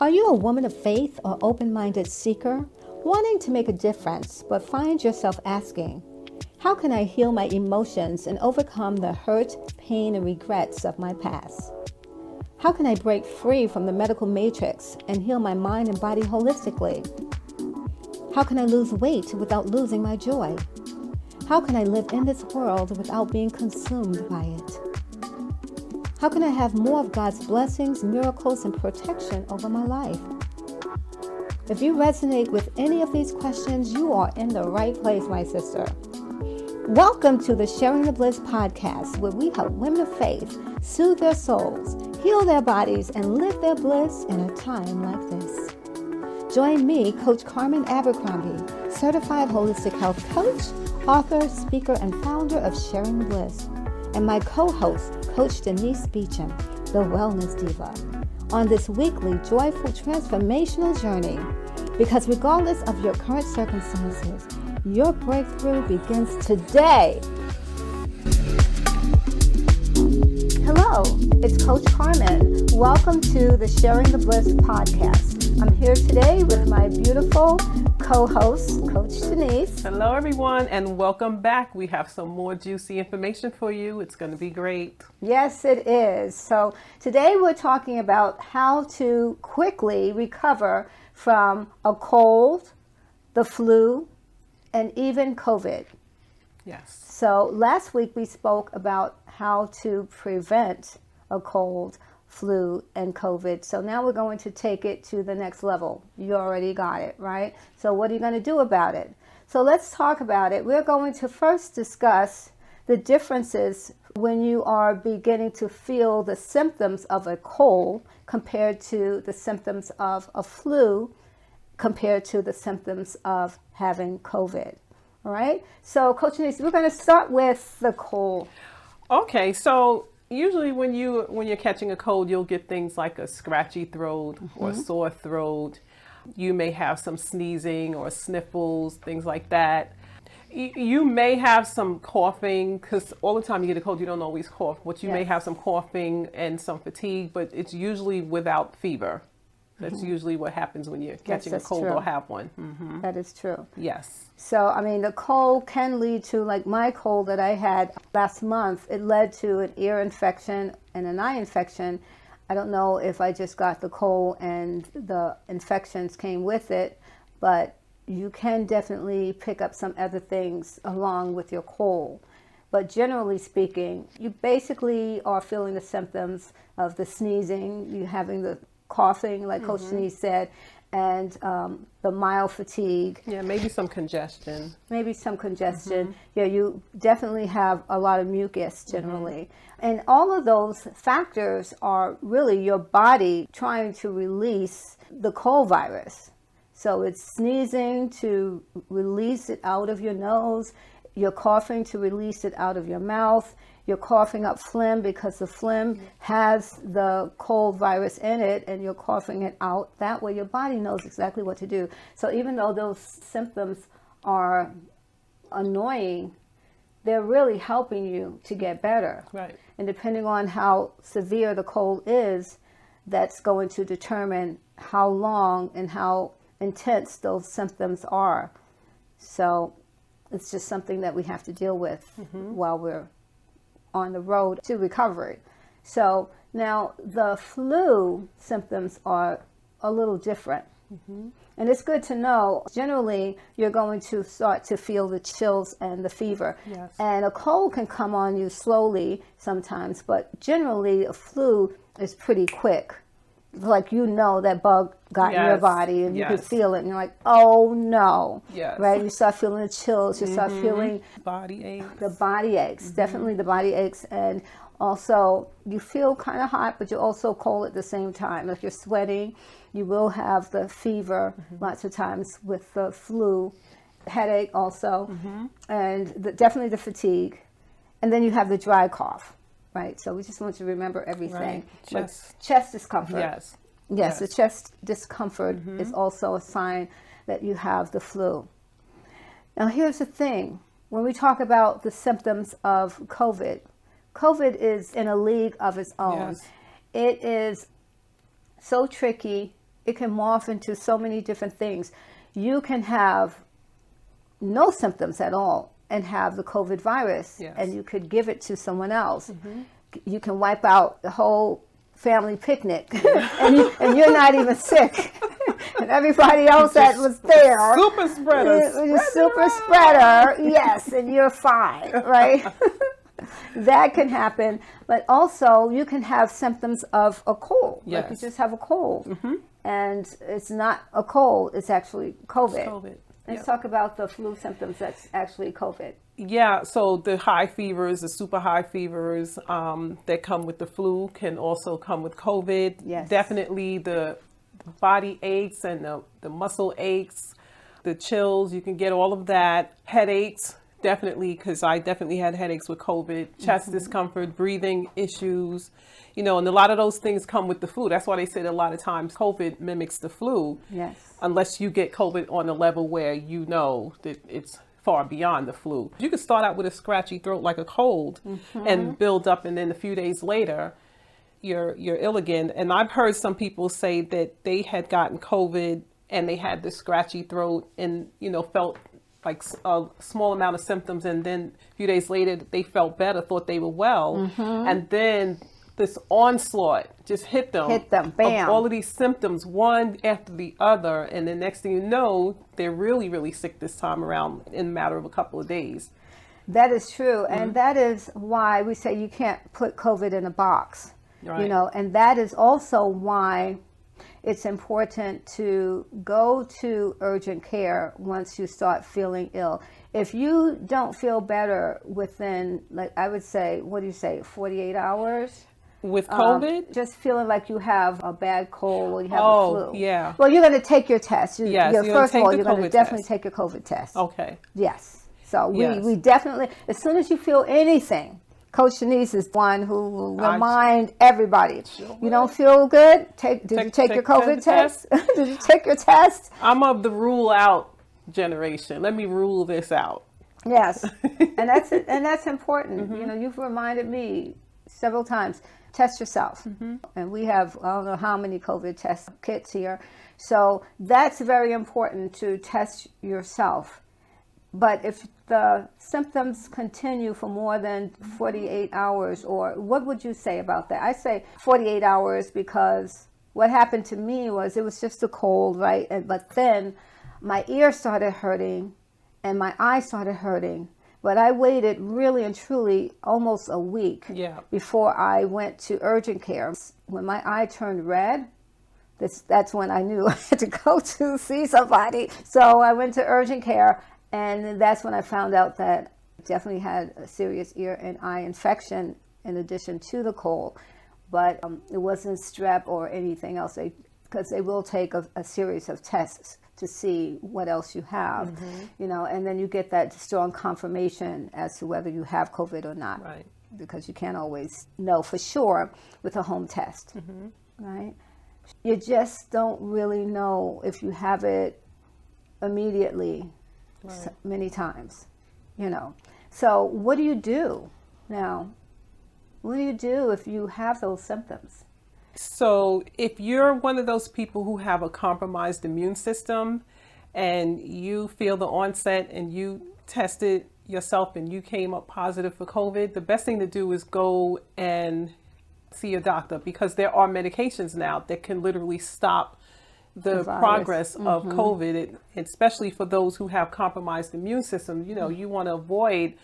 Are you a woman of faith or open-minded seeker, wanting to make a difference, but find yourself asking, how can I heal my emotions and overcome the hurt, pain, and regrets of my past? How can I break free from the medical matrix and heal my mind and body holistically? How can I lose weight without losing my joy? How can I live in this world without being consumed by it? How can I have more of God's blessings, miracles, and protection over my life? If you resonate with any of these questions, you are in the right place, my sister. Welcome to the Sharing the Bliss podcast, where we help women of faith soothe their souls, heal their bodies, and live their bliss in a time like this. Join me, Coach Carmen Abercrombie, certified holistic health coach, author, speaker, and founder of Sharing the Bliss, and my co-host, Coach Denise Beecham, the Wellness Diva, on this weekly joyful transformational journey. Because regardless of your current circumstances, your breakthrough begins today. Hello, it's Coach Carmen. Welcome to the Sharing the Bliss podcast. I'm here today with my beautiful co-host, Coach Denise. Hello, everyone, and welcome back. We have some more juicy information for you. It's going to be great. Yes, it is. So today we're talking about how to quickly recover from a cold, the flu, and even COVID. Yes. So last week we spoke about how to prevent a cold, flu, and COVID. So now we're going to take it to the next level. You already got it, right? So what are you going to do about it? So let's talk about it. We're going to first discuss the differences when you are beginning to feel the symptoms of a cold compared to the symptoms of a flu, compared to the symptoms of having COVID. All right? So Coach Denise, we're going to start with the cold. Okay, so usually when you're catching a cold, you'll get things like a scratchy throat or a sore throat. You may have some sneezing or sniffles, things like that. You may have some coughing, because all the time you get a cold, you don't always cough. But you may have some coughing and some fatigue, but it's usually without fever. That's usually what happens when you're catching a cold or have one. Mm-hmm. That is true. Yes. So, I mean, the cold can lead to, like my cold that I had last month, it led to an ear infection and an eye infection. I don't know if I just got the cold and the infections came with it, but you can definitely pick up some other things along with your cold. But generally speaking, you basically are feeling the symptoms of the sneezing, you having the coughing, like Coach Denise said, and the mild fatigue. Yeah, maybe some congestion. Yeah, you definitely have a lot of mucus generally. And all of those factors are really your body trying to release the cold virus. So it's sneezing to release it out of your nose, you're coughing to release it out of your mouth, you're coughing up phlegm because the phlegm has the cold virus in it, and you're coughing it out. That way your body knows exactly what to do. So even though those symptoms are annoying, they're really helping you to get better. Right. And depending on how severe the cold is, that's going to determine how long and how intense those symptoms are. So it's just something that we have to deal with while we're on the road to recovery. So now the flu symptoms are a little different. And it's good to know, generally, you're going to start to feel the chills and the fever. Yes. And a cold can come on you slowly sometimes, but generally a flu is pretty quick. Like, you know, that bug got in your body and you can feel it and you're like, oh no. Yes. Right? You start feeling the chills, you start feeling body aches. the body aches, definitely the body aches. And also you feel kind of hot, but you're also cold at the same time. Like, you're sweating, you will have the fever lots of times with the flu, headache also, and definitely the fatigue. And then you have the dry cough. Right, so we just want to remember everything. Right. Chest discomfort. Yes, the chest discomfort is also a sign that you have the flu. Now here's the thing. When we talk about the symptoms of COVID, COVID is in a league of its own. Yes. It is so tricky. it can morph into so many different things. You can have no symptoms at all and have the COVID virus, Yes. and you could give it to someone else. You can wipe out the whole family picnic, and you're not even sick. And everybody else that was there, super spreader, super spreader, yes, and you're fine, right? That can happen, but also you can have symptoms of a cold. Yes. Like you just have a cold, and it's not a cold; it's actually COVID. It's COVID. Let's talk about the flu symptoms. That's actually COVID. Yeah, so the high fevers, the super high fevers that come with the flu can also come with COVID. Yes. Definitely the body aches and the muscle aches, the chills, you can get all of that. Headaches, definitely, because I definitely had headaches with COVID. Chest discomfort, breathing issues, and a lot of those things come with the flu. That's why they said a lot of times COVID mimics the flu. Yes. Unless you get COVID on a level where that it's far beyond the flu. You could start out with a scratchy throat like a cold and build up, and then a few days later you're ill again. And I've heard some people say that they had gotten COVID and they had the scratchy throat and felt like a small amount of symptoms, and then a few days later they felt better, thought they were well, and then this onslaught just hit them, bam, of all of these symptoms, one after the other, and the next thing you know, they're really, really sick this time around in a matter of a couple of days. That is true, and that is why we say you can't put COVID in a box, Right. And that is also why it's important to go to urgent care once you start feeling ill. If you don't feel better within, like I would say, 48 hours? With COVID? Just feeling like you have a bad cold or you have a Oh, flu. yeah. Well, you're going to take your test. Yes, you're gonna first take of all, the you're going to COVID definitely test. take your COVID test. Okay. Yes. So Yes. we definitely, as soon as you feel anything, Coach Denise is one who will remind everybody. You don't feel good? Did you take your COVID test? Did you take your test? I'm of the rule out generation. Let me rule this out. Yes. And that's important. You've reminded me several times. Test yourself. And we have, I don't know how many COVID test kits here. So that's very important, to test yourself. But if the symptoms continue for more than 48 hours, or what would you say about that? I say 48 hours because what happened to me was it was just a cold, right? But then my ear started hurting and my eye started hurting. But I waited really and truly almost a week before I went to urgent care. When my eye turned red, that's when I knew I had to go to see somebody. So I went to urgent care, and that's when I found out that I definitely had a serious ear and eye infection in addition to the cold. But it wasn't strep or anything else, because they will take a series of tests to see what else you have, and then you get that strong confirmation as to whether you have COVID or not, Right. because you can't always know for sure with a home test, right? You just don't really know if you have it immediately many times, So what do you do now? What do you do if you have those symptoms? So if you're one of those people who have a compromised immune system and you feel the onset and you tested yourself and you came up positive for COVID, the best thing to do is go and see your doctor, because there are medications now that can literally stop the progress of COVID, especially for those who have compromised immune systems. You want to avoid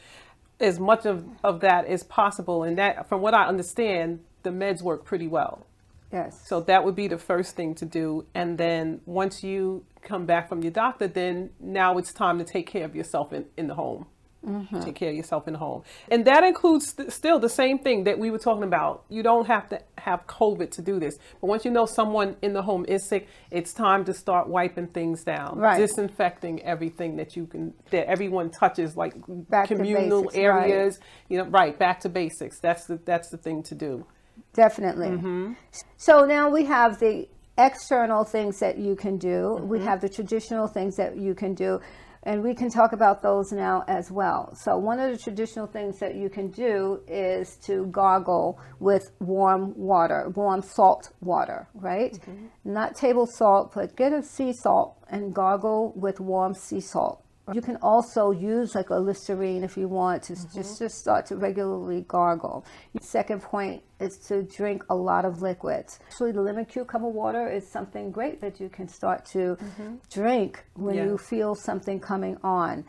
as much of that as possible. And that, from what I understand, the meds work pretty well. Yes. So that would be the first thing to do. And then once you come back from your doctor, then now it's time to take care of yourself in the home. Take care of yourself in the home. And that includes still the same thing that we were talking about. You don't have to have COVID to do this. But once you know someone in the home is sick, it's time to start wiping things down. Right. Disinfecting everything that everyone touches, like Back communal to basics, areas. Back to basics. That's the thing to do. Definitely. So now we have the external things that you can do. We have the traditional things that you can do. And we can talk about those now as well. So one of the traditional things that you can do is to gargle with warm water, warm salt water, right? Not table salt, but get a sea salt and gargle with warm sea salt. You can also use like a Listerine if you want to just start to regularly gargle. Second point is to drink a lot of liquids. Actually, the lemon cucumber water is something great that you can start to drink when you feel something coming on.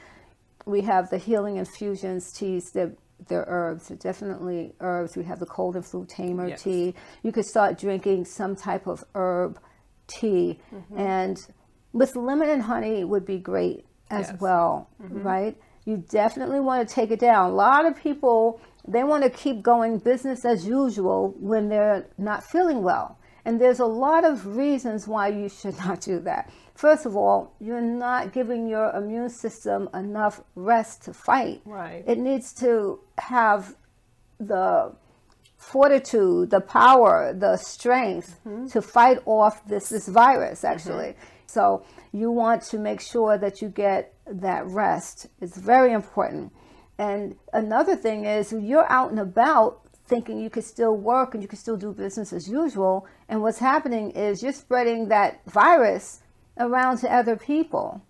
We have the healing infusions teas. They're herbs. They're definitely herbs. We have the cold and flu tamer tea. You could start drinking some type of herb tea. And with lemon and honey would be great as well, right? You definitely want to take it down. A lot of people, they want to keep going business as usual when they're not feeling well. And there's a lot of reasons why you should not do that. First of all, you're not giving your immune system enough rest to fight. Right. It needs to have the fortitude, the power, the strength to fight off this virus, actually. So you want to make sure that you get that rest. It's very important. And another thing is you're out and about thinking you could still work and you could still do business as usual. And what's happening is you're spreading that virus around to other people.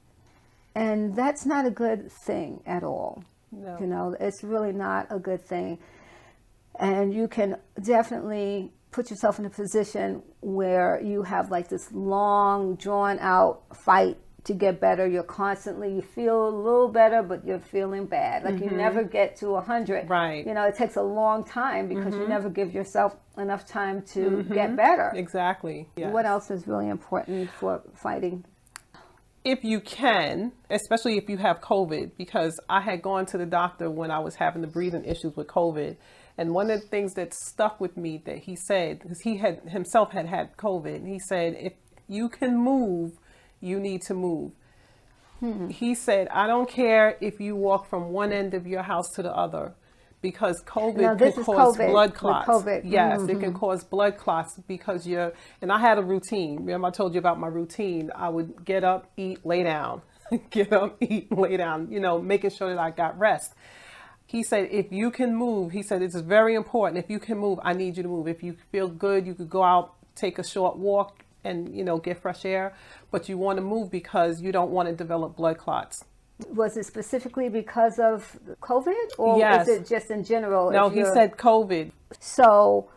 And that's not a good thing at all. No. You know, it's really not a good thing. And you can definitely put yourself in a position where you have like this long, drawn out fight to get better. You feel a little better, but you're feeling bad. Like you never get to 100. Right. You know, it takes a long time because you never give yourself enough time to get better. Exactly. Yes. What else is really important for fighting? If you can, especially if you have COVID, because I had gone to the doctor when I was having the breathing issues with COVID. And one of the things that stuck with me that he said, because he had himself had COVID, he said, if you can move, you need to move. He said, I don't care if you walk from one end of your house to the other, because COVID can cause blood clots. COVID. Yes, it can cause blood clots because and I had a routine. Remember I told you about my routine. I would get up, eat, lay down. Get up, eat, lay down, making sure that I got rest. He said, if you can move, he said, it's very important. If you can move, I need you to move. If you feel good, you could go out, take a short walk and, get fresh air. But you want to move because you don't want to develop blood clots. Was it specifically because of COVID or Yes. was it just in general? No, he said COVID. So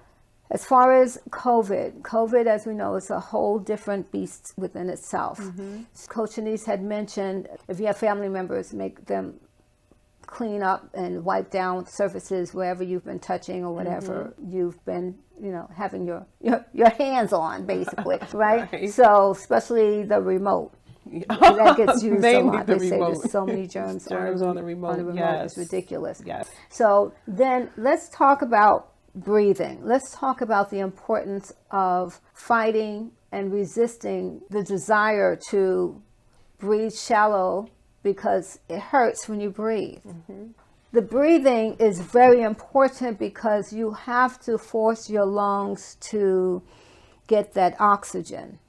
as far as COVID, as we know, is a whole different beast within itself. Coach Denise had mentioned if you have family members, make them clean up and wipe down surfaces wherever you've been touching or whatever you've been, having your hands on, basically, right? So especially the remote. That gets used a lot. They say there's so many germs on the remote. Yes. It's ridiculous. Yes. So then let's talk about breathing. Let's talk about the importance of fighting and resisting the desire to breathe shallow because it hurts when you breathe. The breathing is very important because you have to force your lungs to get that oxygen.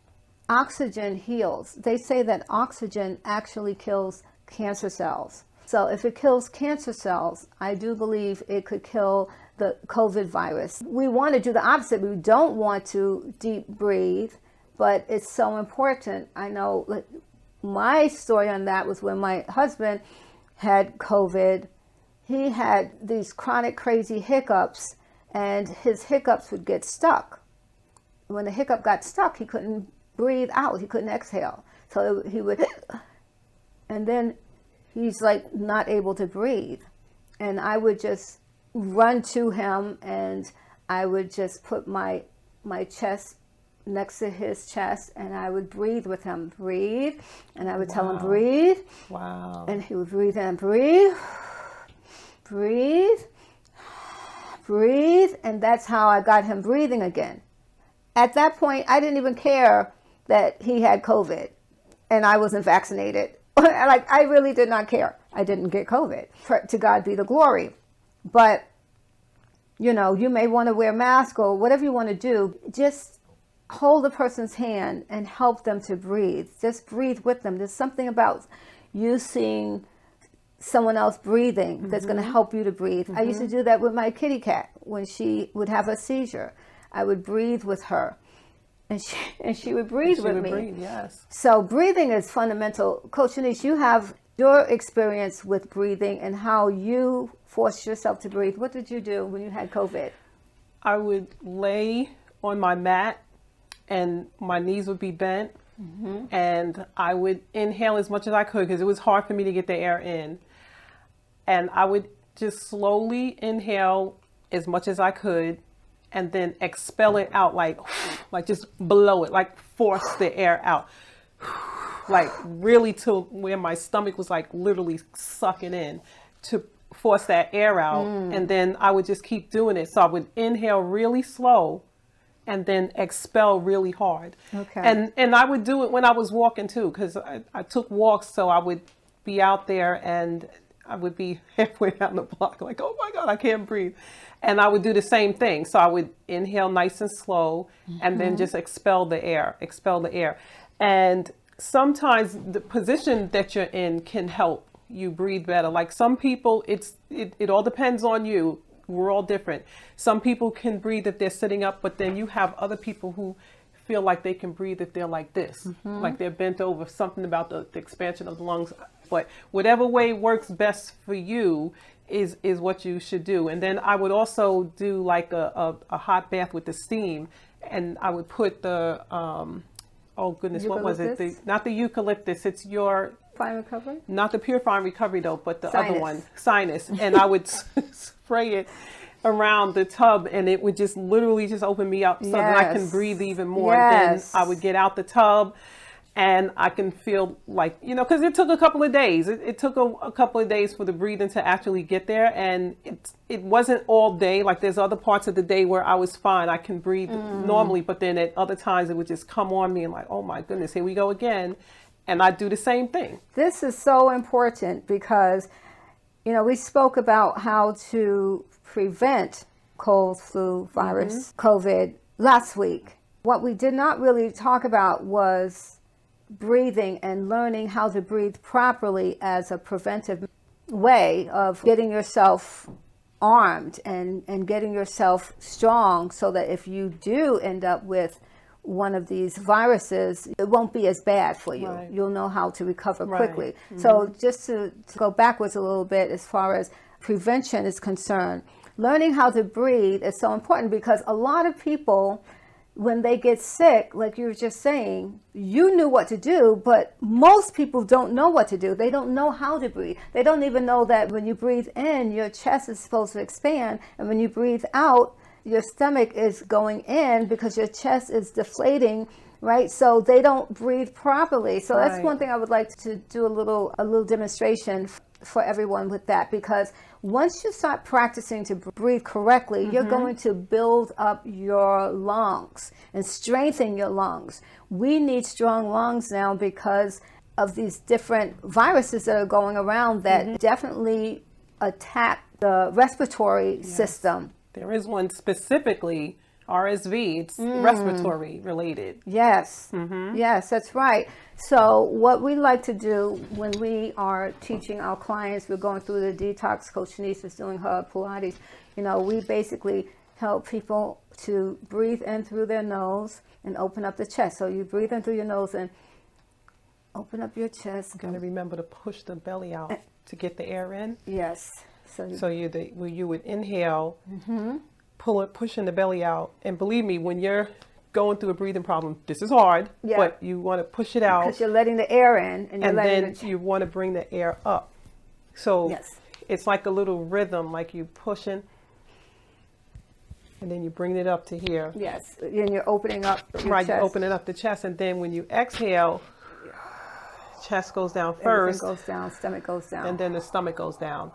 Oxygen heals. They say that oxygen actually kills cancer cells. So if it kills cancer cells, I do believe it could kill the COVID virus. We want to do the opposite. We don't want to deep breathe, but it's so important. I know my story on that was when my husband had COVID. He had these chronic crazy hiccups and his hiccups would get stuck. When the hiccup got stuck, he couldn't breathe out. He couldn't exhale. So he would, and then he's like not able to breathe. And I would just run to him and I would just put my chest next to his chest and I would breathe with him. Breathe. And I would tell him, breathe. Wow. And he would breathe and breathe. Breathe. Breathe. And that's how I got him breathing again. At that point, I didn't even care that he had COVID and I wasn't vaccinated. I really did not care. I didn't get COVID. To God be the glory. But, you may want to wear a mask or whatever you want to do. Just hold the person's hand and help them to breathe. Just breathe with them. There's something about, you seeing someone else breathing that's going to help you to breathe. I used to do that with my kitty cat. When she would have a seizure, I would breathe with her, and she would breathe with me. Breathe, yes. So breathing is fundamental. Coach Denise, you have your experience with breathing and how you forced yourself to breathe. What did you do when you had COVID? I would lay on my mat and my knees would be bent, and I would inhale as much as I could because it was hard for me to get the air in. And I would just slowly inhale as much as I could and then expel it out like just blow it, like force the air out. Like really to where my stomach was like literally sucking in to force that air out. And then I would just keep doing it. So I would inhale really slow and then expel really hard. Okay. And I would do it when I was walking too, because I took walks. So I would be out there and I would be halfway down the block like, oh my God, I can't breathe. And I would do the same thing. So I would inhale nice and slow and then just expel the air. And sometimes the position that you're in can help you breathe better. Like some people, it all depends on you. We're all different. Some people can breathe if they're sitting up, but then you have other people who feel like they can breathe if they're like this, like they're bent over, something about the expansion of the lungs. But whatever way works best for you is what you should do. And then I would also do like a hot bath with the steam, and I would put the, oh goodness, what was it? Not the eucalyptus, it's your... Fine recovery? Not the Pure Fine Recovery though, but the Sinus. other one, sinus. And I would spray it around the tub and it would just literally just open me up so that I can breathe even more. Yes. Then I would get out the tub and I can feel like, you know, because it took a couple of days. It took a couple of days for the breathing to actually get there. And it wasn't all day. Like there's other parts of the day where I was fine. I can breathe normally, but then at other times it would just come on me and like, oh my goodness, here we go again. And I do the same thing. This is so important because, you know, we spoke about how to prevent cold, flu, virus, COVID last week. What we did not really talk about was breathing and learning how to breathe properly as a preventive way of getting yourself armed and getting yourself strong so that if you do end up with one of these viruses, it won't be as bad for you. Right. You'll know how to recover quickly. So just to go backwards a little bit as far as prevention is concerned, learning how to breathe is so important because a lot of people, when they get sick, like you were just saying, you knew what to do, but most people don't know what to do. They don't know how to breathe. They don't even know that when you breathe in, your chest is supposed to expand, and when you breathe out, your stomach is going in because your chest is deflating, right? So they don't breathe properly. So that's one thing I would like to do a little demonstration for everyone with that, because once you start practicing to breathe correctly, you're going to build up your lungs and strengthen your lungs. We need strong lungs now because of these different viruses that are going around that definitely attack the respiratory system. There is one specifically, RSV, it's respiratory related. Yes, yes, that's right. So what we like to do when we are teaching our clients, we're going through the detox, Coach Denise is doing her Pilates, you know, we basically help people to breathe in through their nose and open up the chest. So you breathe in through your nose and open up your chest. You got to remember to push the belly out to get the air in. Yes. So you would inhale, pushing the belly out. And believe me, when you're going through a breathing problem, this is hard, but you want to push it out. Because you're letting the air in. And then you want to bring the air up. So it's like a little rhythm, like you pushing, and then you bring it up to here. Yes, and you're opening up your chest. You opening up the chest, and then when you exhale, chest goes down first. Everything goes down, stomach goes down. And then the stomach goes down.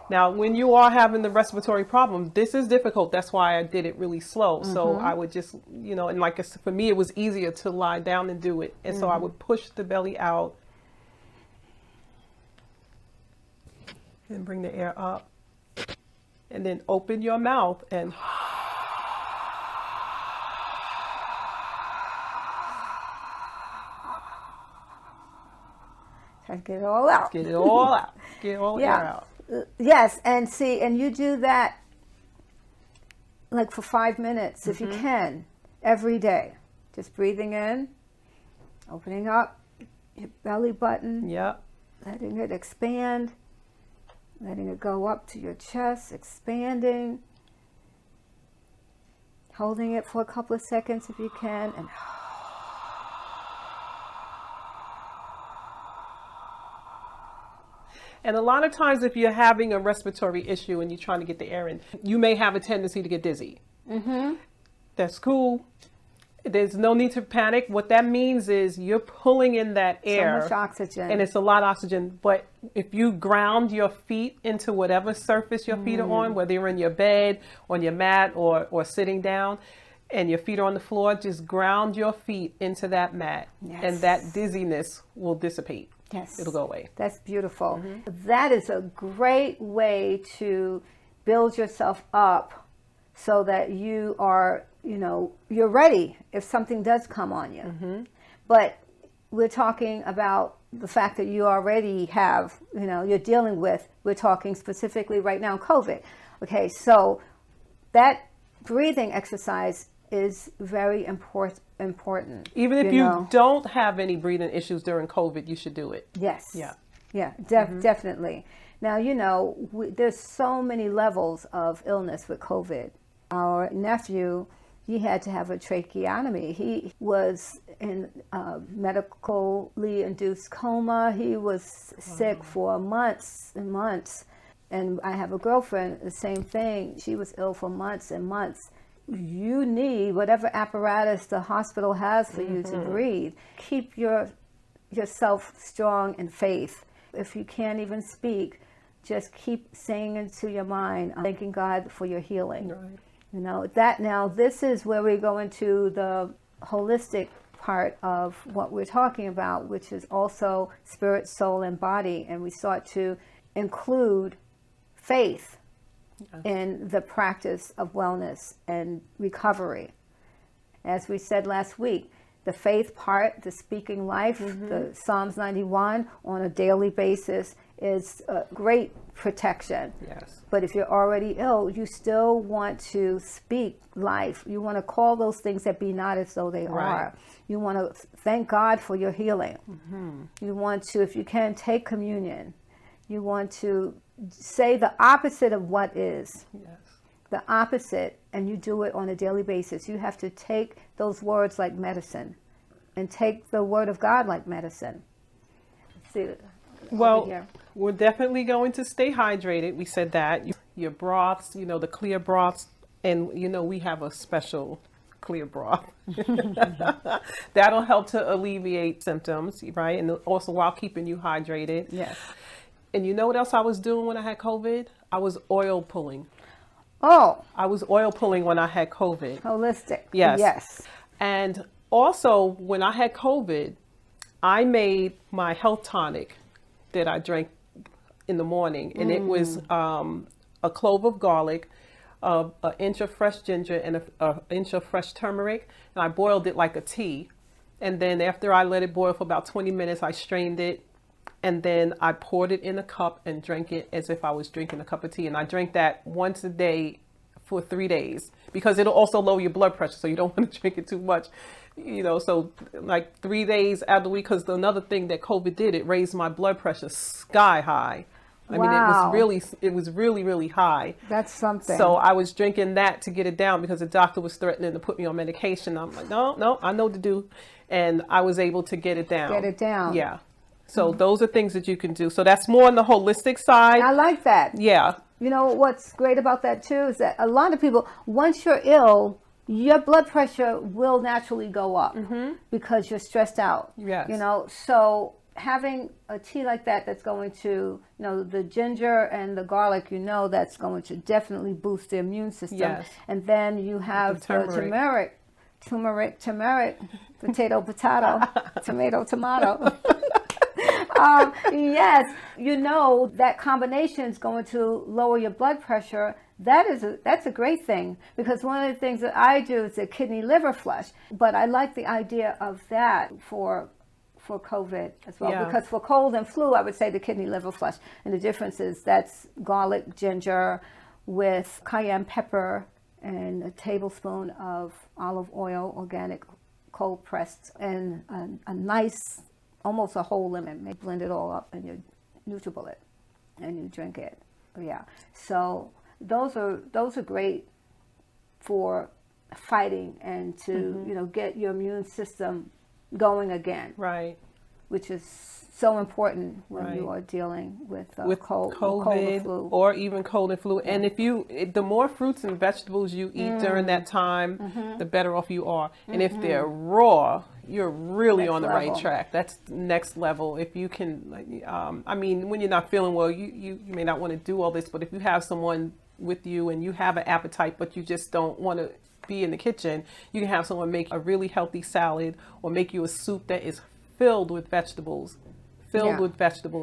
Now, when you are having the respiratory problem, this is difficult. That's why I did it really slow. So I would just, you know, and like for me, it was easier to lie down and do it. And so I would push the belly out and bring the air up. And then open your mouth and Try to get it all out. Get it all out. Get all the air out. Yes, and see, and you do that like for 5 minutes, if you can, every day. Just breathing in, opening up your belly button, letting it expand, letting it go up to your chest, expanding, holding it for a couple of seconds if you can, and a lot of times if you're having a respiratory issue and you're trying to get the air in, you may have a tendency to get dizzy. That's cool. There's no need to panic. What that means is you're pulling in that air. So much oxygen. And it's a lot of oxygen. But if you ground your feet into whatever surface your feet are on, whether you're in your bed, on your mat, or sitting down, and your feet are on the floor, just ground your feet into that mat. And that dizziness will dissipate. Yes. It'll go away. That's beautiful. That is a great way to build yourself up so that you are, you're ready if something does come on you. But we're talking about the fact that you already have, you're dealing with, we're talking specifically right now, COVID. Okay, so that breathing exercise is very important. Even if you don't have any breathing issues during COVID, you should do it. Yes. Yeah. Definitely. Now, there's so many levels of illness with COVID. Our nephew, he had to have a tracheotomy. He was in medically induced coma. He was sick for months and months. And I have a girlfriend, the same thing. She was ill for months and months. You need whatever apparatus the hospital has for you to breathe. Keep yourself strong in faith. If you can't even speak, just keep saying into your mind, thanking God for your healing. Right. This is where we go into the holistic part of what we're talking about, which is also spirit, soul, and body. And we start to include faith in the practice of wellness and recovery. As we said last week, the faith part, the speaking life, the Psalms 91 on a daily basis is a great protection. Yes. But if you're already ill, you still want to speak life. You want to call those things that be not as though they are. You want to thank God for your healing. You want to, if you can, take communion. You want to say the opposite of what is. Yes. The opposite, and you do it on a daily basis. You have to take those words like medicine and take the word of God like medicine. See, well, we're definitely going to stay hydrated. We said that. Your broths, the clear broths, and we have a special clear broth. That'll help to alleviate symptoms, right? And also while keeping you hydrated. Yes. And you know what else I was doing when I had COVID? I was oil pulling. Oh. I was oil pulling when I had COVID. Holistic. Yes. Yes. And also when I had COVID, I made my health tonic that I drank in the morning. And it was a clove of garlic, an inch of fresh ginger, and an inch of fresh turmeric. And I boiled it like a tea. And then after I let it boil for about 20 minutes, I strained it. And then I poured it in a cup and drank it as if I was drinking a cup of tea. And I drank that once a day for 3 days because it'll also lower your blood pressure. So you don't want to drink it too much, so like 3 days out of the week. Because another thing that COVID did, it raised my blood pressure sky high. I mean, it was really, really high. That's something. So I was drinking that to get it down because the doctor was threatening to put me on medication. I'm like, no, I know what to do. And I was able to get it down. Get it down. Yeah. So those are things that you can do. So that's more on the holistic side. I like that. Yeah. What's great about that too is that a lot of people, once you're ill, your blood pressure will naturally go up because you're stressed out. Yes. So having a tea like that that's going to, the ginger and the garlic, that's going to definitely boost the immune system. Yes. And then you have the turmeric, potato, tomato. Yes, that combination is going to lower your blood pressure. That's a great thing because one of the things that I do is a kidney liver flush. But I like the idea of that for for COVID as well. Yeah. Because for cold and flu, I would say the kidney liver flush. And the difference is that's garlic, ginger with cayenne pepper and a tablespoon of olive oil, organic, cold pressed, and a nice, almost a whole lemon. They blend it all up and you NutriBullet and you drink it. Yeah. So those are great for fighting and to get your immune system going again. Right. Which is so important when Right. you are dealing with with cold COVID or flu. or even cold and flu. And the more fruits and vegetables you eat during that time, the better off you are. And if they're raw, you're really Next on the level. right track. That's next level. If you can, I mean, when you're not feeling well, you may not want to do all this, but if you have someone with you and you have an appetite, but you just don't want to be in the kitchen, you can have someone make a really healthy salad or make you a soup that is filled with vegetables.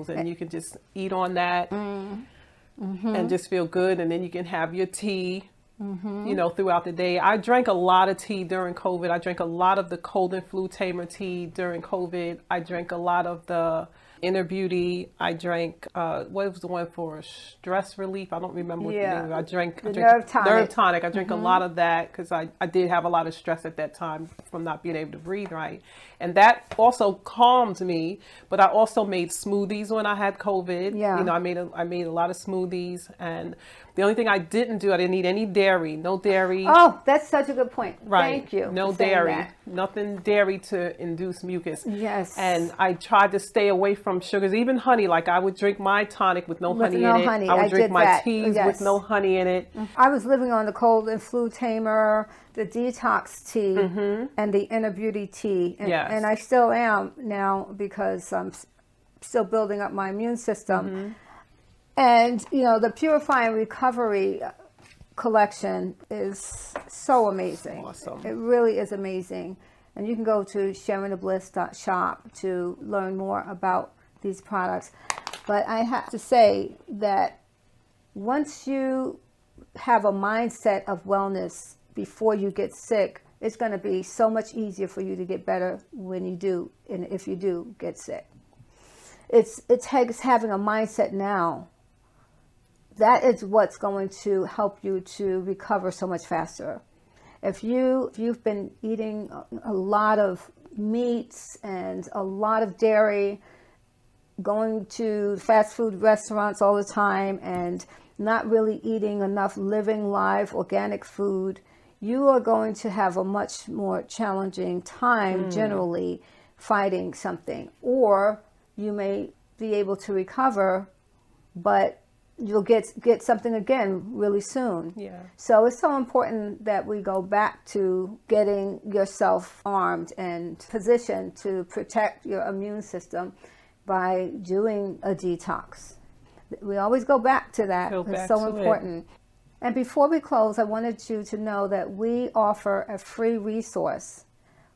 And you can just eat on that and just feel good. And then you can have your tea, throughout the day. I drank a lot of tea during COVID. I drank a lot of the cold and flu tamer tea during COVID. I drank a lot of the Inner Beauty. I drank, what was the one for stress relief? I don't remember what the name of it. I drank Nerve tonic. Nerve tonic. I drank a lot of that because I did have a lot of stress at that time from not being able to breathe right. And that also calmed me, but I also made smoothies when I had COVID. Yeah. I made a lot of smoothies, and the only thing I didn't eat any dairy, no dairy. Oh, that's such a good point. Right. Thank you. No for saying dairy. that. Nothing dairy to induce mucus. Yes. And I tried to stay away from sugars, even honey. Like I would drink my tonic with no honey no in it. honey. I would I drink did my that. teas Yes. with no honey in it. I was living on the cold and flu tamer, the detox tea, and the Inner Beauty tea. And, Yes. and I still am now because I'm still building up my immune system. And, the Purifying Recovery collection is so amazing. Awesome. It really is amazing. And you can go to sharonthebliss.shop to learn more about these products. But I have to say that once you have a mindset of wellness before you get sick, it's going to be so much easier for you to get better when you do, and if you do get sick. It takes having a mindset now. That is what's going to help you to recover so much faster. If you've been eating a lot of meats and a lot of dairy, going to fast food restaurants all the time and not really eating enough living, live, organic food, you are going to have a much more challenging time generally fighting something. Or you may be able to recover, but you'll get something again really soon. Yeah. So it's so important that we go back to getting yourself armed and positioned to protect your immune system by doing a detox. We always go back to that. It's so important. And before we close, I wanted you to know that we offer a free resource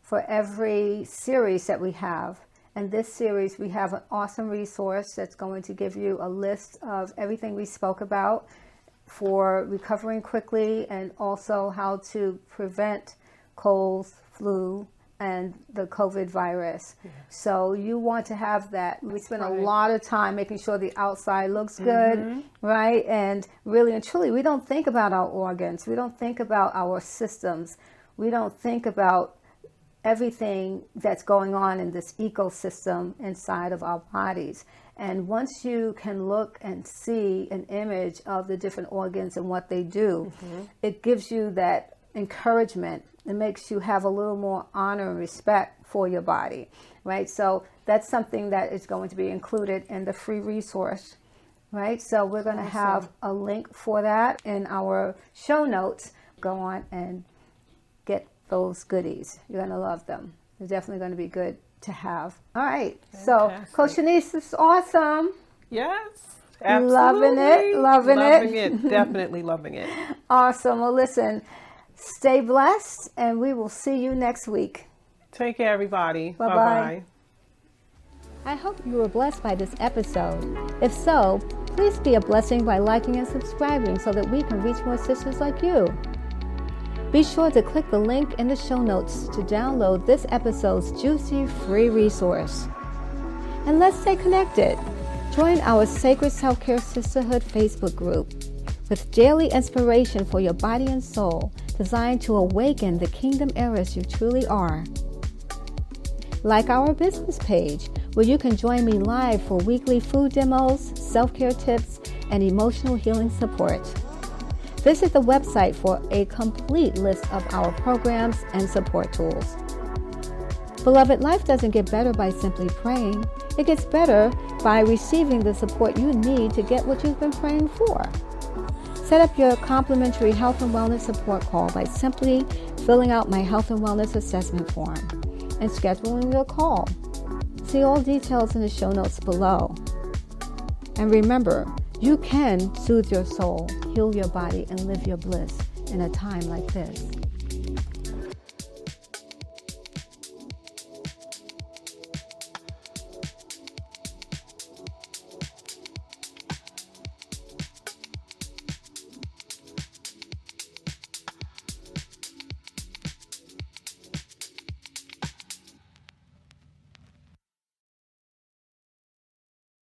for every series that we have. And this series, we have an awesome resource that's going to give you a list of everything we spoke about for recovering quickly and also how to prevent colds, flu, and the COVID virus. Yeah. So you want to have that. We spend a lot of time making sure the outside looks good, right? And really and truly, we don't think about our organs. We don't think about our systems. We don't think about everything that's going on in this ecosystem inside of our bodies. And once you can look and see an image of the different organs and what they do, it gives you that encouragement. It makes you have a little more honor and respect for your body, right? So that's something that is going to be included in the free resource, right? So we're going to have a link for that in our show notes. Go on and get those goodies. You're going to love them. They're definitely going to be good to have. All right. Fantastic. So Coach Denise, this is awesome. Yes. Absolutely. Loving it. Definitely loving it. Awesome. Well, listen, stay blessed, and we will see you next week. Take care, everybody. Bye-bye. Bye-bye. I hope you were blessed by this episode. If so, please be a blessing by liking and subscribing so that we can reach more sisters like you. Be sure to click the link in the show notes to download this episode's juicy free resource. And let's stay connected. Join our Sacred Self-Care Sisterhood Facebook group with daily inspiration for your body and soul, designed to awaken the kingdom heiress you truly are. Like our business page, where you can join me live for weekly food demos, self-care tips, and emotional healing support. Visit the website for a complete list of our programs and support tools. Beloved, life doesn't get better by simply praying. It gets better by receiving the support you need to get what you've been praying for. Set up your complimentary health and wellness support call by simply filling out my health and wellness assessment form and scheduling your call. See all details in the show notes below. And remember, you can soothe your soul, heal your body, and live your bliss in a time like this.